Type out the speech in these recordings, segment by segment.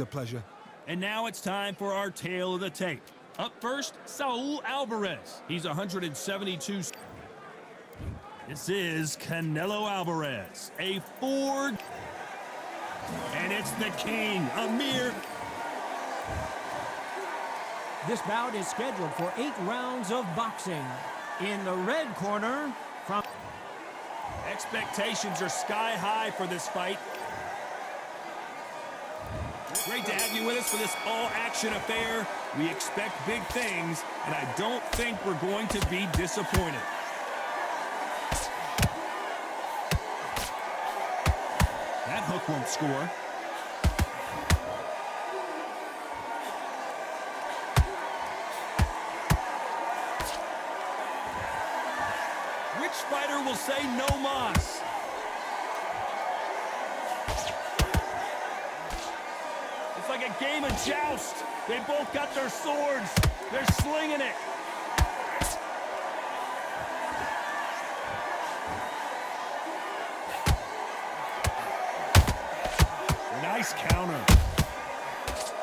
A pleasure. And now it's time for our tale of the tape. Up first, Saul Alvarez. He's 172. This is Canelo Alvarez, a Ford. And it's the king, Amir. This bout is scheduled for 8 rounds of boxing. In the red corner, from... Expectations are sky high for this fight. Great to have you with us for this all-action affair. We expect big things, and I don't think we're going to be disappointed. That hook won't score. Which fighter will say no mas? It's like a game of joust. They both got their swords. They're slinging it. Nice counter.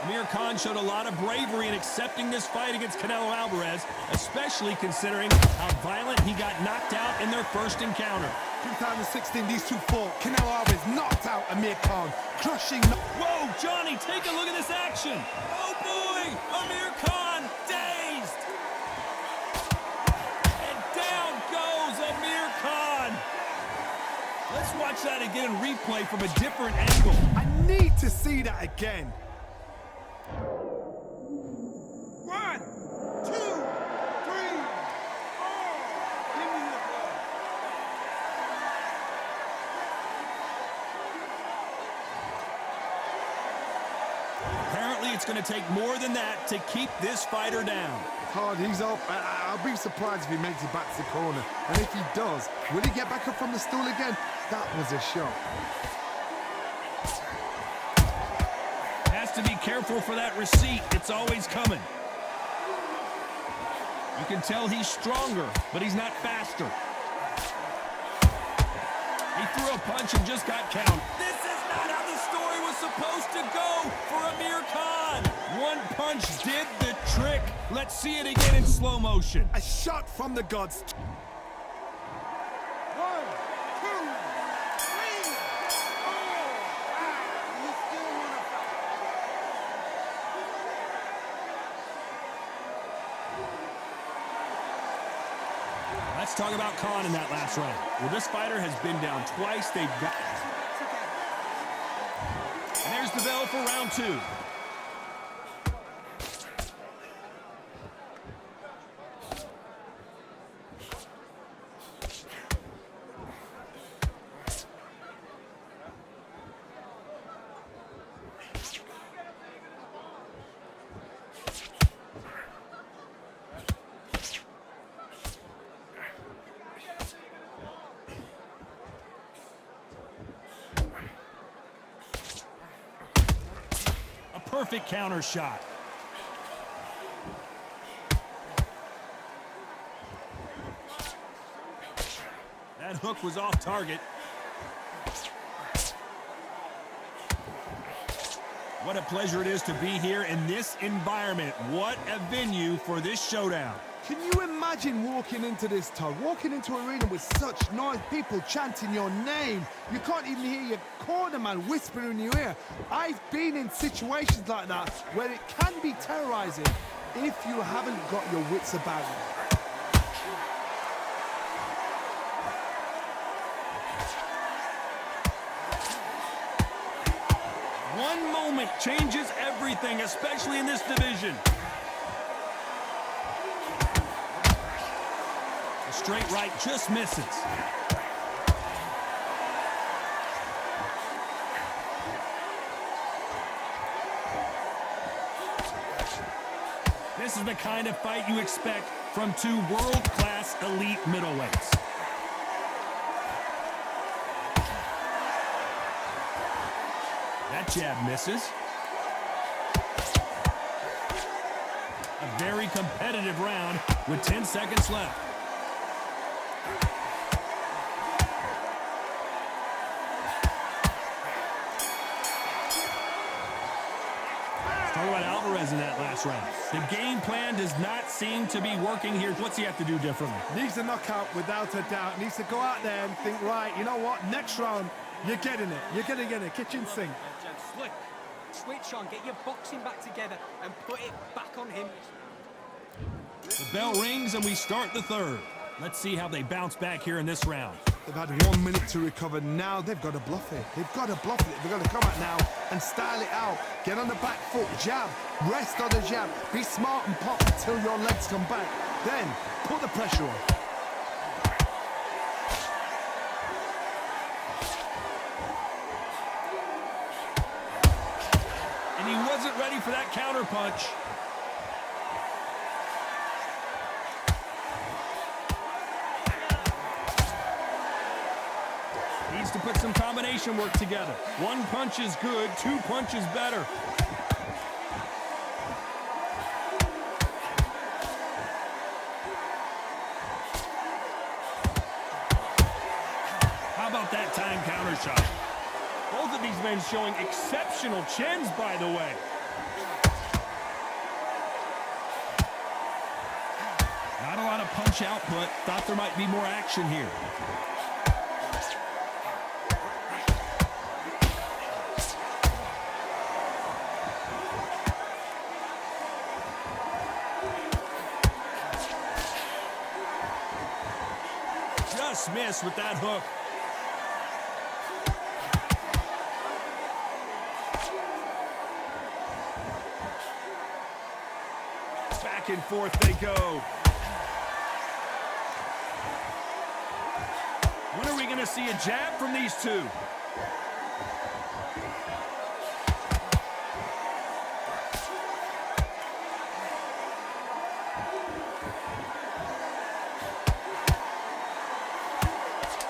Amir Khan showed a lot of bravery in accepting this fight against Canelo Alvarez, especially considering how violent he got knocked out in their first encounter. 2016, these two fought. Canelo Alvarez knocked out Amir Khan, crushing... Whoa, Johnny, take a look at this action. Oh, boy, Amir Khan dazed. And down goes Amir Khan. Let's watch that again and replay from a different angle. I need to see that again. 1, 2, 3, 4. Give me the ball. Apparently, it's going to take more than that to keep this fighter down. It's hard, he's up. I'll be surprised if he makes it back to the corner. And if he does, will he get back up from the stool again? That was a shot. Has to be careful for that receipt. It's always coming. You can tell he's stronger, but he's not faster. He threw a punch and just got counted. This is not how the story was supposed to go for Amir Khan. One punch did the trick. Let's see it again in slow motion. A shot from the gods. 1, 2, 3, 4. You still want to fight? Let's talk about Khan in that last round. Well, this fighter has been down twice. They've got... And there's the bell for round 2. Perfect counter shot. That hook was off target. What a pleasure it is to be here in this environment. What a venue for this showdown. Can you imagine walking into this, Todd? Walking into an arena with such noise, people chanting your name. You can't even hear your corner man whispering in your ear. I've been in situations like that where it can be terrorizing if you haven't got your wits about you. One moment changes everything, especially in this division. A straight right just misses. This is the kind of fight you expect from two world-class elite middleweights. That jab misses. A very competitive round with 10 seconds left. Talk about Alvarez in that last round. The game plan does not seem to be working here. What's he have to do differently? Needs a knockout without a doubt. Needs to go out there and think, right, you know what? Next round, you're getting it. You're going to get it. Kitchen sink. Slick. Switch on, get your boxing back together and put it back on him. The bell rings and we start the third. Let's see how they bounce back here in this round. They've had 1 minute to recover. Now they've got to bluff it. They've got to bluff it. They've got to come out now and style it out. Get on the back foot, jab, rest on the jab. Be smart and pop until your legs come back. Then put the pressure on. And he wasn't ready for that counter punch. Needs to put some combination work together. One punch is good, two punches better. How about that time counter shot? Both of these men showing exceptional chins, by the way. Not a lot of punch output. Thought there might be more action here. Just missed with that hook. Back and forth they go. When are we going to see a jab from these two?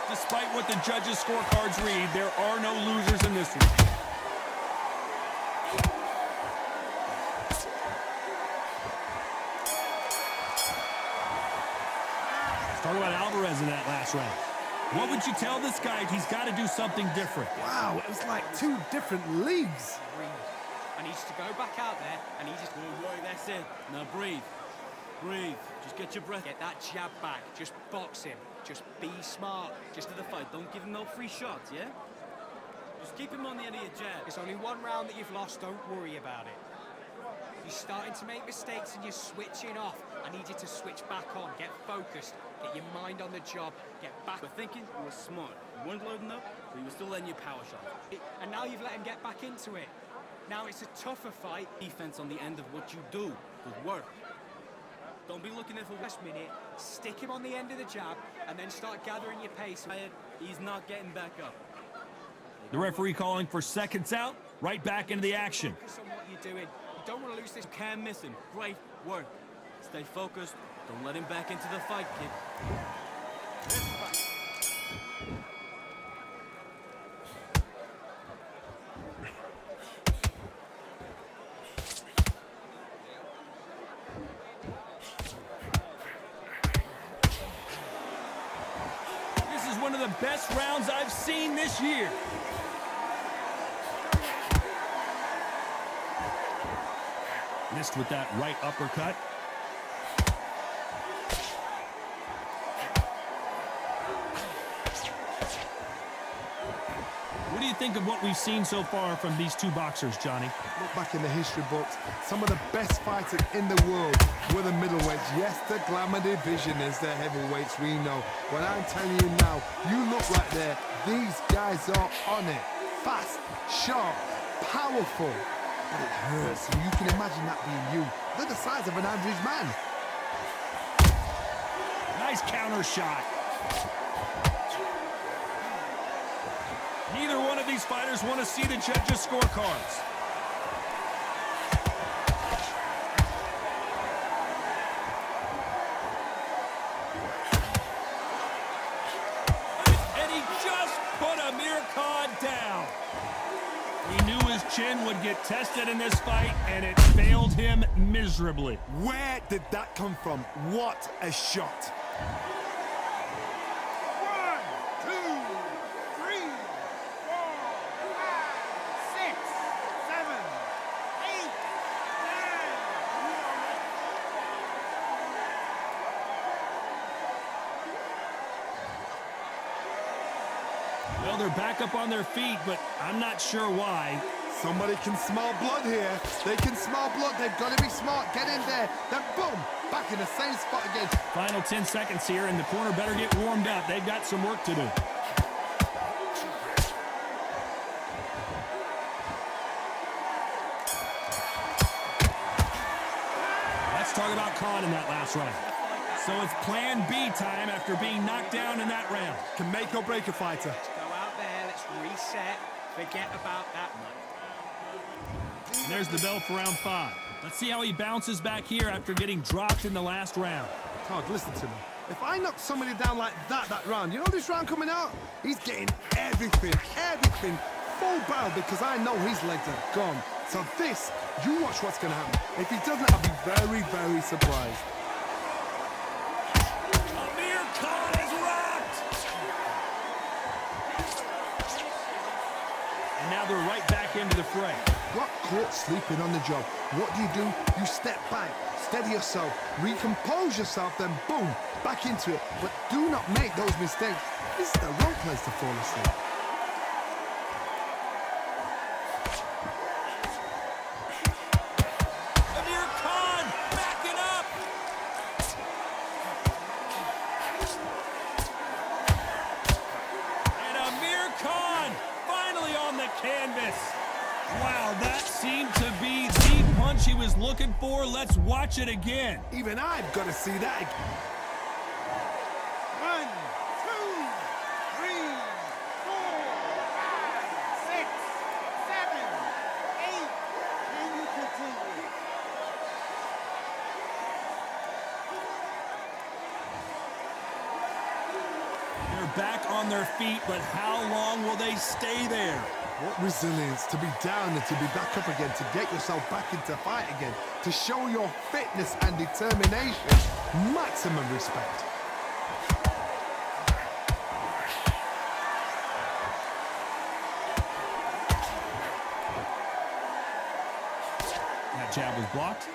Despite what the judges' scorecards read, there are no losers in this one. Talk about Alvarez in that last round. What would you tell this guy? He's got to do something different. Wow, it was like two different leagues. I need to go back out there and he just... That's it. Now breathe. Breathe. Just get your breath. Get that jab back. Just box him. Just be smart. Just to the fight. Don't give him no free shots, yeah? Just keep him on the end of your jab. It's only one round that you've lost. Don't worry about it. You're starting to make mistakes and you're switching off. I need you to switch back on. Get focused. Get your mind on the job. Get back. But thinking you were smart. You weren't loading up, but you were still letting your power shot. And now you've let him get back into it. Now it's a tougher fight. Defense on the end of what you do. Good work. Don't be looking at for Last minute, stick him on the end of the jab and then start gathering your pace. He's not getting back up. The referee calling for seconds out. Right back into the action. Focus on what you're doing. You don't want to lose this. You can't miss him. Great work. Stay focused. Don't let him back into the fight, kid. This is one of the best rounds I've seen this year. Missed with that right uppercut. What do you think of what we've seen so far from these two boxers, Johnny? Look back in the history books. Some of the best fighters in the world were the middleweights. Yes, the glamour division is the heavyweights, we know. But I'm telling you now, you look right there. These guys are on it. Fast, sharp, powerful. But it hurts. You can imagine that being you. They're the size of an average man. Nice counter shot. Neither one of these fighters want to see the judges' scorecards. And he just put Amir down. He knew his chin would get tested in this fight, and it failed him miserably. Where did that come from? What a shot. 1, 2, 3, 4, 5, 6, 7, 8, Well, they're back up on their feet, but I'm not sure why. Somebody can smell blood here. They can smell blood. They've got to be smart. Get in there. Then boom, back in the same spot again. Final 10 seconds here, and the corner better get warmed up. They've got some work to do. Let's talk about Khan in that last round. So it's plan B time after being knocked down in that round. Can make or break a fighter. Go out there, let's reset. Forget about that one. And there's the bell for round 5. Let's see how he bounces back here after getting dropped in the last round. Todd, listen to me. If I knock somebody down like that round, you know this round coming out? He's getting everything, full barrel, because I know his legs are gone. So this, you watch what's going to happen. If he doesn't, I'll be very, very surprised. Amir Khan is rocked! And now they're right back into the fray. Got caught sleeping on the job. What do? You step back, steady yourself, recompose yourself, then boom, back into it. But do not make those mistakes. This is the wrong place to fall asleep. Amir Khan backing up! And Amir Khan finally on the canvas. Wow, that seemed to be the punch he was looking for. Let's watch it again. Even I've got to see that again. 1, 2, 3, 4, 5, 6, 7, 8. Can you continue? They're back on their feet, but how long will they stay there? What resilience to be down and to be back up again, to get yourself back into fight again, to show your fitness and determination. Maximum respect. That jab was blocked.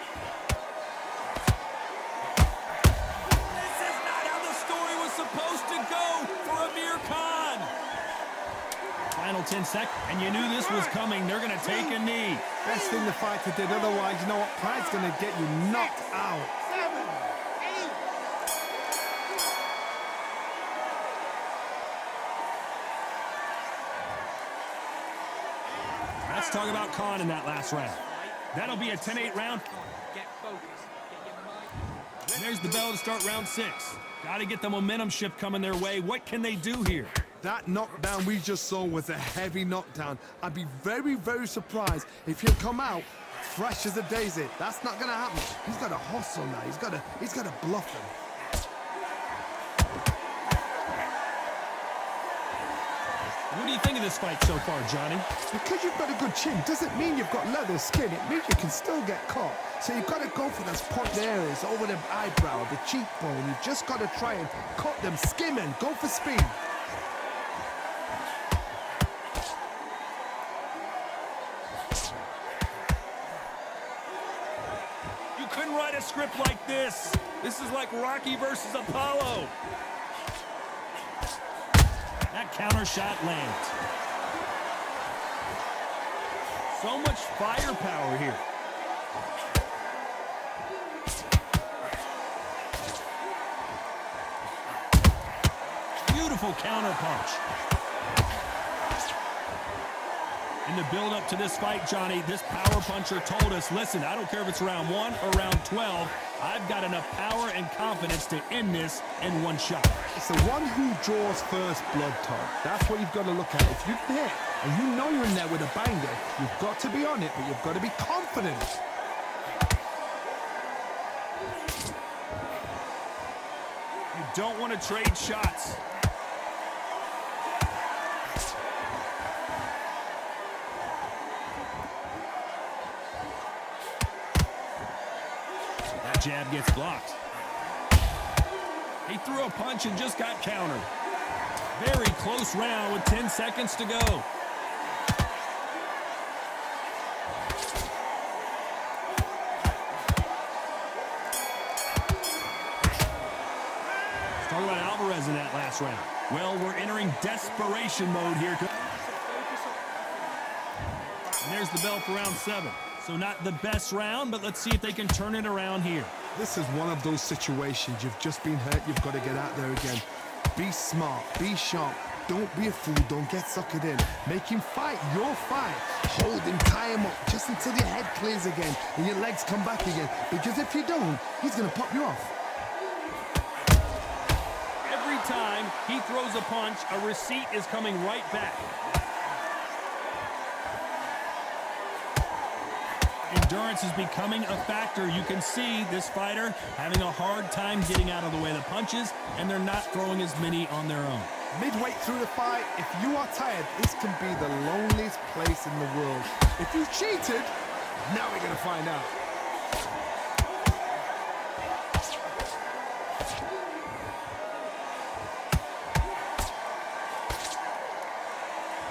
This is not how the story was supposed to go for Amir Khan. Final 10 seconds, and you knew this was coming. They're going to take a knee. Best thing the fighter did, otherwise, you know what? Pride's going to get you knocked out. 7, 8. Let's talk about Khan in that last round. That'll be a 10-8 round. Get focused. Get your mind. And there's the bell to start round 6. Got to get the momentum shift coming their way. What can they do here? That knockdown we just saw was a heavy knockdown. I'd be very, very surprised if he'll come out fresh as a daisy. That's not going to happen. He's got to hustle now. He's got to bluff him. What do you think of this fight so far, Johnny? Because you've got a good chin doesn't mean you've got leather skin. It means you can still get caught. So you've got to go for those point areas, over the eyebrow, the cheekbone. You've just got to try and cut them, skim and go for speed. You couldn't write a script like this. This is like Rocky versus Apollo. That counter shot lands. So much firepower here. Beautiful counter punch. In the build-up to this fight, Johnny, this power puncher told us, listen, I don't care if it's round 1 or round 12, I've got enough power and confidence to end this in one shot. It's the one who draws first blood, Todd. That's what you've got to look at. If you hit and you know you're in there with a banger, you've got to be on it, but you've got to be confident. You don't want to trade shots. That jab gets blocked. He threw a punch and just got countered. Very close round with 10 seconds to go. Let's talk about Alvarez in that last round. Well, we're entering desperation mode here. And there's the bell for round 7. So not the best round, but let's see if they can turn it around here. This is one of those situations. You've just been hurt. You've got to get out there again. Be smart. Be sharp. Don't be a fool. Don't get suckered in. Make him fight your fight. Hold him, tie him up, just until your head clears again and your legs come back again. Because if you don't, he's going to pop you off. Every time he throws a punch, a receipt is coming right back. Endurance is becoming a factor. You can see this fighter having a hard time getting out of the way of the punches, and they're not throwing as many on their own. Midway through the fight, if you are tired, this can be the loneliest place in the world. If you cheated, now we're going to find out.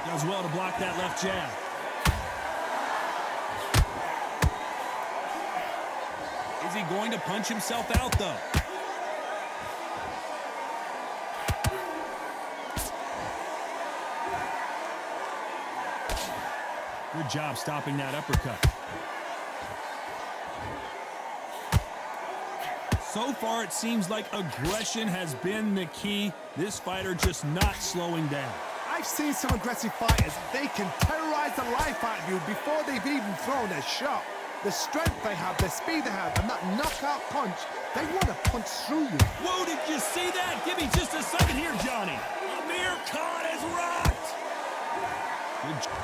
Does well to block that left jab. Is he going to punch himself out, though? Good job stopping that uppercut. So far, it seems like aggression has been the key. This fighter just not slowing down. I've seen some aggressive fighters. They can terrorize the life out of you before they've even thrown a shot. The strength they have, the speed they have, and that knockout punch, they want to punch through you. Whoa, did you see that? Give me just a second here, Johnny. Amir Khan is rocked.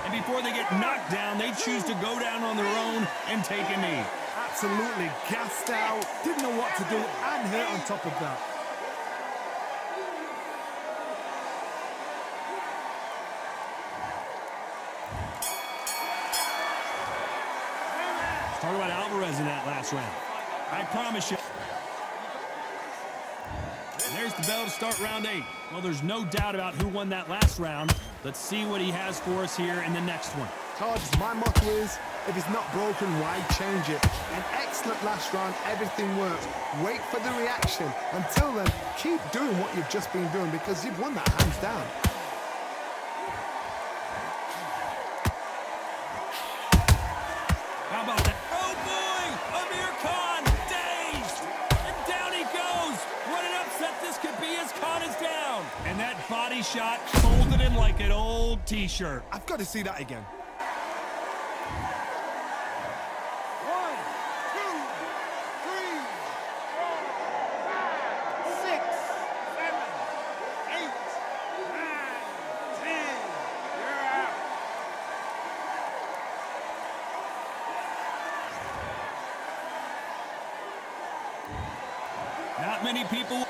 And before they get knocked down, they choose to go down on their own and take a knee. Absolutely gassed out, didn't know what to do, and hurt on top of that. Talk about Alvarez in that last round. I promise you. And there's the bell to start round 8. Well, there's no doubt about who won that last round. Let's see what he has for us here in the next one. Todd, my motto is, if it's not broken, why change it? An excellent last round, everything works. Wait for the reaction. Until then, keep doing what you've just been doing because you've won that hands down. How about that? Oh, boy! Amir Khan, dazed! And down he goes! What an upset this could be as Khan is down! And that body shot folded him like an old T-shirt. I've got to see that again. 1, 2, 3, 4, 5, 6, 7, 8, 9, 10. You're out. Not many people